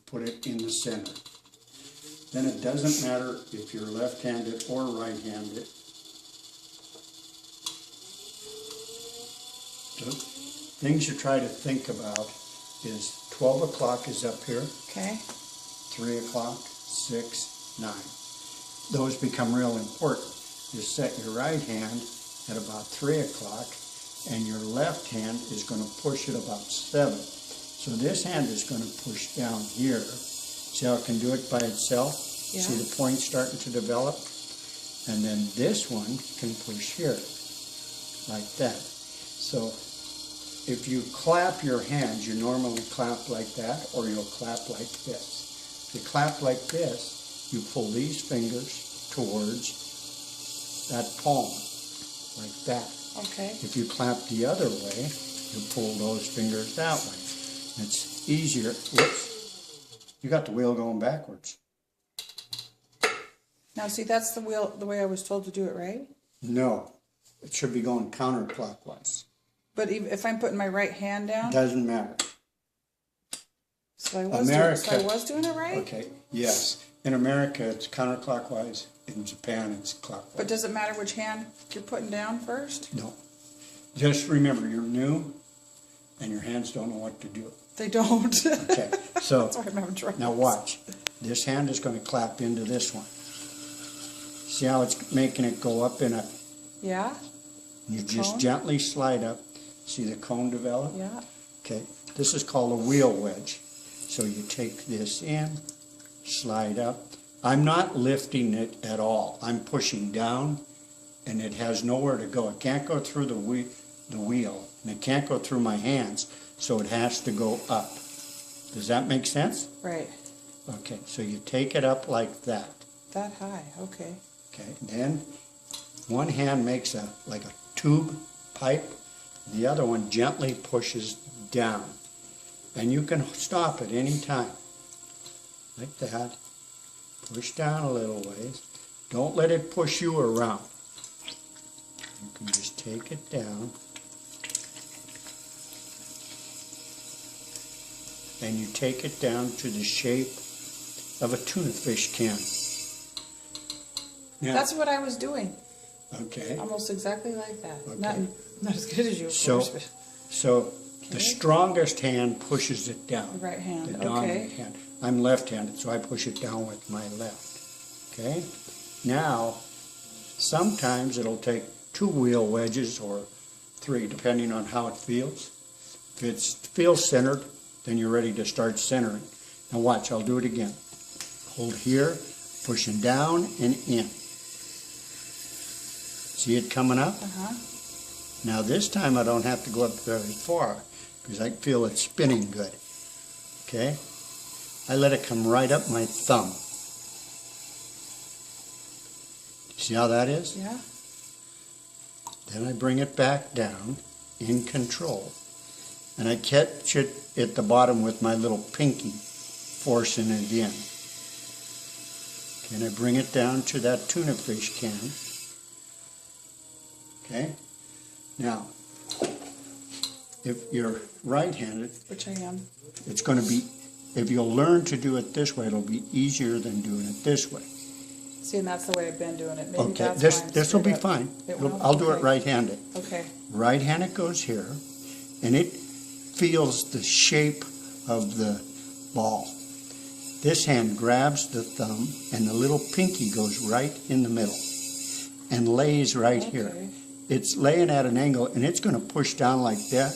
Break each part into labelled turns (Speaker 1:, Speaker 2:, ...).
Speaker 1: put it in the center. Then it doesn't matter if you're left-handed or right-handed. The things you try to think about is 12 o'clock is up here.
Speaker 2: Okay.
Speaker 1: 3 o'clock, 6, 9. Those become real important. You set your right hand at about 3 o'clock, and your left hand is going to push at about 7. So this hand is going to push down here. See how it can do it by itself?
Speaker 2: Yeah.
Speaker 1: See the point starting to develop? And then this one can push here, like that. So if you clap your hands, you normally clap like that, or you'll clap like this. If you clap like this, you pull these fingers towards that palm, like that.
Speaker 2: Okay.
Speaker 1: If you clap the other way, you pull those fingers that way. It's easier. Whoops. You got the wheel going backwards.
Speaker 2: Now see, that's the wheel, the way I was told to do it, right?
Speaker 1: No. It should be going counterclockwise.
Speaker 2: But if I'm putting my right hand down?
Speaker 1: Doesn't matter.
Speaker 2: So I was doing it right?
Speaker 1: Okay, yes. In America, it's counterclockwise. In Japan, it's clockwise.
Speaker 2: But does it matter which hand you're putting down first?
Speaker 1: No. Just remember, you're new, and your hands don't know what to do.
Speaker 2: They don't.
Speaker 1: Okay, so
Speaker 2: That's why I'm having trouble.
Speaker 1: now watch. This hand is going to clap into this one. See how it's making it go up in a...
Speaker 2: Yeah?
Speaker 1: You
Speaker 2: The
Speaker 1: just
Speaker 2: cone?
Speaker 1: gently slide up. See the cone develop?
Speaker 2: Yeah.
Speaker 1: Okay, this is called a wheel wedge. So you take this in, slide up. I'm not lifting it at all. I'm pushing down, and it has nowhere to go. It can't go through the wheel, and it can't go through my hands, so it has to go up. Does that make sense?
Speaker 2: Right.
Speaker 1: Okay, so you take it up like that.
Speaker 2: That high, okay.
Speaker 1: Okay, then one hand makes like a tube pipe. The other one gently pushes down. And you can stop at any time. Like that. Push down a little ways. Don't let it push you around. You can just take it down. And you take it down to the shape of a tuna fish can. Now,
Speaker 2: That's what I was doing.
Speaker 1: okay.
Speaker 2: Almost exactly like that.
Speaker 1: Okay.
Speaker 2: Not as good as you, of
Speaker 1: So,
Speaker 2: course. But
Speaker 1: so the strongest hand pushes it down.
Speaker 2: the right hand,
Speaker 1: The dominant
Speaker 2: okay.
Speaker 1: hand. I'm left-handed, so I push it down with my left. Okay? Now, sometimes it'll take 2 wheel wedges or 3, depending on how it feels. If it feels centered, then you're ready to start centering. Now watch, I'll do it again. Hold here, pushing down and in. See it coming up?
Speaker 2: Uh-huh.
Speaker 1: Now this time I don't have to go up very far because I feel it spinning good. Okay? I let it come right up my thumb. See how that is?
Speaker 2: Yeah.
Speaker 1: Then I bring it back down in control. And I catch it at the bottom with my little pinky, forcing it in. Okay, and I bring it down to that tuna fish can. Okay? Now, if you're right-handed,
Speaker 2: Which I am.
Speaker 1: it's going to be, if you'll learn to do it this way, it'll be easier than doing it this way.
Speaker 2: See, and that's the way I've been doing it. Maybe
Speaker 1: Okay,
Speaker 2: that's why I'm
Speaker 1: this will be
Speaker 2: screwed up.
Speaker 1: fine.
Speaker 2: It will?
Speaker 1: I'll do it
Speaker 2: Okay.
Speaker 1: right-handed.
Speaker 2: Okay.
Speaker 1: Right-handed goes here, and it feels the shape of the ball. This hand grabs the thumb, and the little pinky goes right in the middle and lays right here.
Speaker 2: Okay.
Speaker 1: It's laying at an angle, and it's going to push down like that,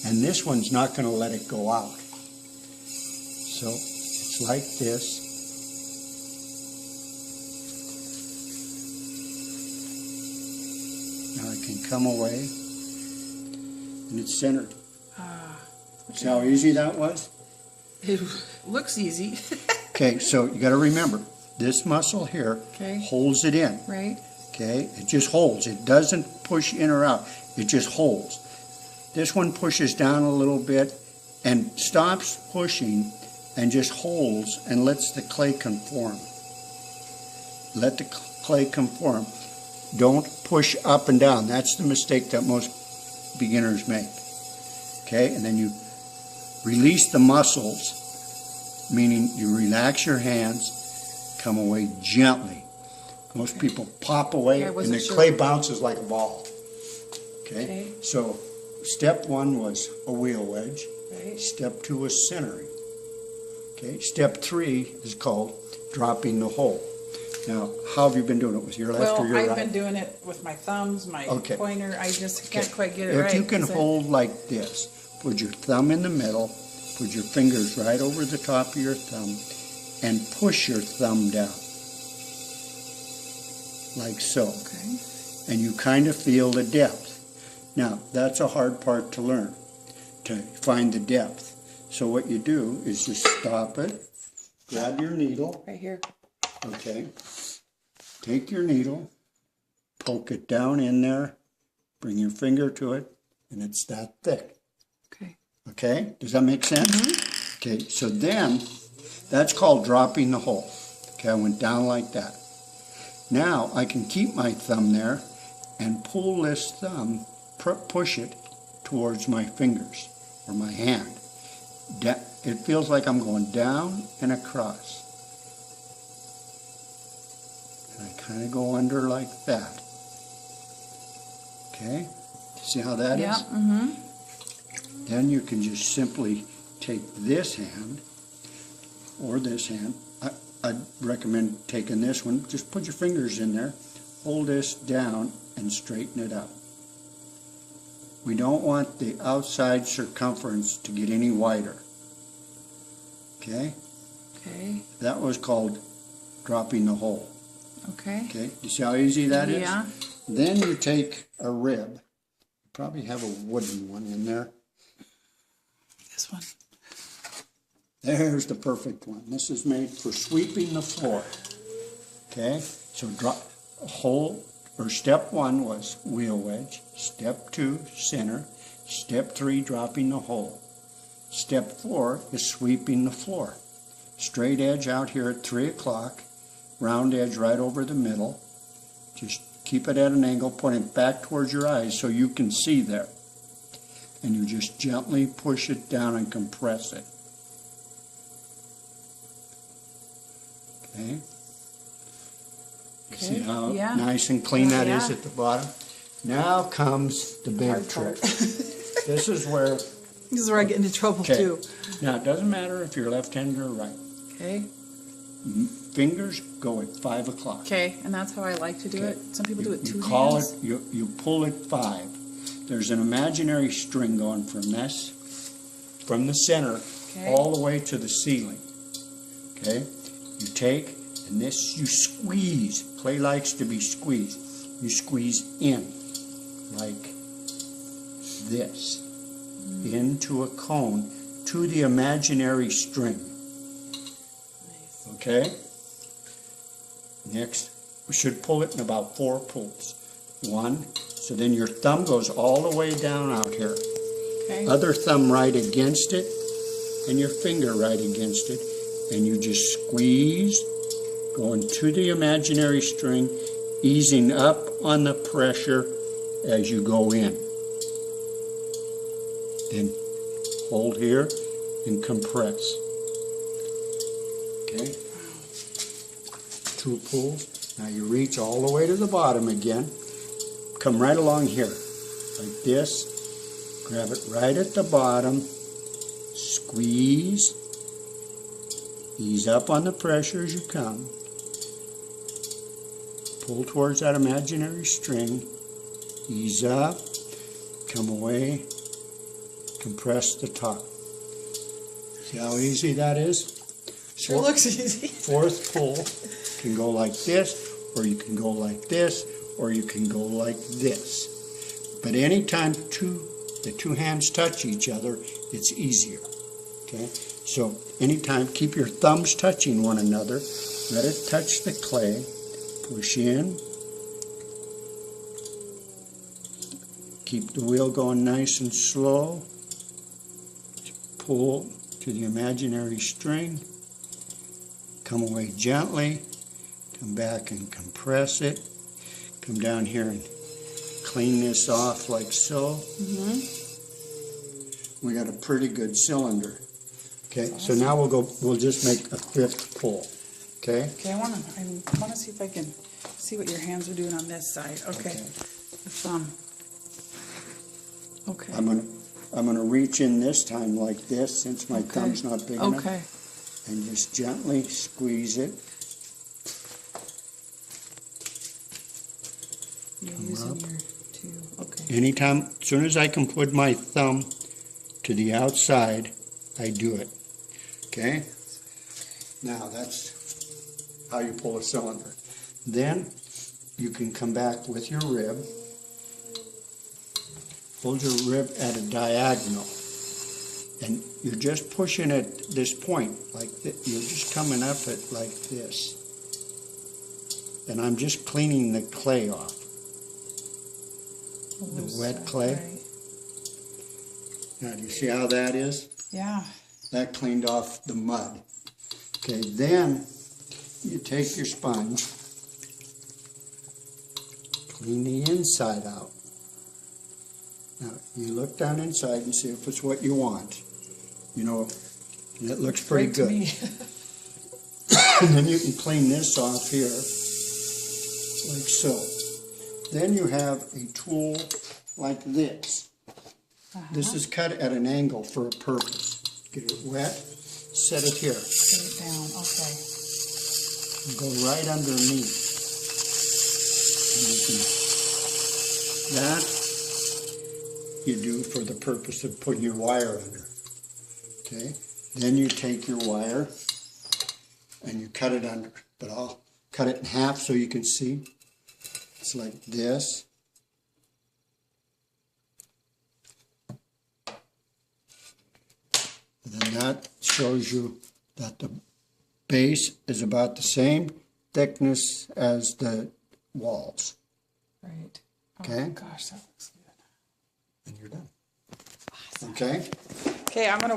Speaker 1: and this one's not going to let it go out. So it's like this. Now I can come away, and it's centered.
Speaker 2: Okay.
Speaker 1: See how easy that was?
Speaker 2: It looks easy.
Speaker 1: Okay, so you got to remember, this muscle here
Speaker 2: Okay.
Speaker 1: holds it in.
Speaker 2: Right?
Speaker 1: Okay, it just holds. It doesn't push in or out. It just holds. This one pushes down a little bit and stops pushing and just holds and lets the clay conform. Let the clay conform. Don't push up and down. That's the mistake that most beginners make. Okay, and then you release the muscles meaning you relax your hands, come away gently. Most people pop away and the clay bounces like a ball. Okay? So step 1 was a wheel wedge.
Speaker 2: Right.
Speaker 1: Step 2 was centering. Okay? Step 3 is called dropping the hole. Now, how have you been doing it? With your left or your right?
Speaker 2: Well, I've been doing it with my thumbs, my pointer. I just can't quite get it right.
Speaker 1: If you can hold like this, put your thumb in the middle, put your fingers right over the top of your thumb, and push your thumb down. Like so.
Speaker 2: Okay.
Speaker 1: And you kind of feel the depth. Now, that's a hard part to learn, to find the depth. So what you do is just stop it, grab your needle.
Speaker 2: Right here.
Speaker 1: Okay. Take your needle, poke it down in there, bring your finger to it, and it's that thick.
Speaker 2: Okay.
Speaker 1: Okay? Does that make sense?
Speaker 2: Mm-hmm.
Speaker 1: Okay, so then, that's called dropping the hole. Okay, I went down like that. Now, I can keep my thumb there and pull this thumb, push it towards my fingers or my hand. It feels like I'm going down and across. And I kind of go under like that. Okay? See how that is?
Speaker 2: Yeah. Mm-hmm.
Speaker 1: Then you can just simply take this hand or this hand. I'd recommend taking this one. Just put your fingers in there, hold this down, and straighten it out. We don't want the outside circumference to get any wider. Okay?
Speaker 2: Okay.
Speaker 1: That was called dropping the hole.
Speaker 2: Okay.
Speaker 1: Okay? You see how easy that is?
Speaker 2: Yeah.
Speaker 1: Then you take a rib. You probably have a wooden one in there.
Speaker 2: This one.
Speaker 1: There's the perfect one. This is made for sweeping the floor. Okay? So drop a hole, or step 1 was wheel wedge. Step 2, center. Step 3, dropping the hole. Step 4 is sweeping the floor. Straight edge out here at 3 o'clock. Round edge right over the middle. Just keep it at an angle, point it back towards your eyes so you can see there. And you just gently push it down and compress it. Okay? You see how nice and clean that is at the bottom? Now comes the big trick. This is where
Speaker 2: I get into trouble too.
Speaker 1: Now it doesn't matter if you're left-handed or right.
Speaker 2: Okay.
Speaker 1: Fingers go at 5 o'clock.
Speaker 2: Okay, and that's how I like to do it. Some people do it two
Speaker 1: hands.
Speaker 2: hands.
Speaker 1: You pull at 5. There's an imaginary string going from the center all the way to the ceiling. Okay? You take, and this you squeeze. Clay likes to be squeezed. You squeeze in, like this, into a cone, to the imaginary string.
Speaker 2: Nice.
Speaker 1: Okay? Next, we should pull it in about 4 pulls. 1, so then your thumb goes all the way down out here.
Speaker 2: Okay.
Speaker 1: Other thumb right against it, and your finger right against it, and you just squeeze, going to the imaginary string, easing up on the pressure as you go in. Then hold here and compress. Okay? 2 pulls. Now you reach all the way to the bottom again. Come right along here, like this. Grab it right at the bottom. Squeeze. Ease up on the pressure as you come. Pull towards that imaginary string. Ease up. Come away. Compress the top. See how easy that is?
Speaker 2: Sure looks easy.
Speaker 1: 4th pull can go like this, or you can go like this, or you can go like this. But anytime the two hands touch each other, it's easier. Okay? So anytime, keep your thumbs touching one another. Let it touch the clay. Push in. Keep the wheel going nice and slow. Pull to the imaginary string. Come away gently. Come back and compress it. Come down here and clean this off like so. We got a pretty good cylinder. Okay, so now we'll just make a 5th pull. Okay?
Speaker 2: Okay, I wanna see if I can see what your hands are doing on this side. Okay. The thumb. Okay.
Speaker 1: I'm gonna reach in this time like this, since my thumb's not big enough.
Speaker 2: Okay.
Speaker 1: And just gently squeeze it.
Speaker 2: You're using your two. Okay.
Speaker 1: Anytime, as soon as I can put my thumb to the outside, I do it. Okay? Now that's how you pull a cylinder. Then you can come back with your rib. Hold your rib at a diagonal. And you're just pushing at this point, like this. You're just coming up it like this. And I'm just cleaning the clay off. The wet clay.
Speaker 2: Right.
Speaker 1: Now, do you see how that is?
Speaker 2: Yeah.
Speaker 1: That cleaned off the mud. Okay, then you take your sponge, clean the inside out. Now, you look down inside and see if it's what you want. You know, it looks pretty good. And then you can clean this off here, like so. Then you have a tool like this. This is cut at an angle for a purpose. Get it wet, set it here.
Speaker 2: Set it down, okay.
Speaker 1: And go right underneath. And that you do for the purpose of putting your wire under. Okay? Then you take your wire and you cut it under. But I'll cut it in half so you can see. It's like this. And then that shows you that the base is about the same thickness as the walls.
Speaker 2: Right.
Speaker 1: Okay?
Speaker 2: Oh gosh, that looks good.
Speaker 1: And you're done. Okay?
Speaker 2: Okay, I'm gonna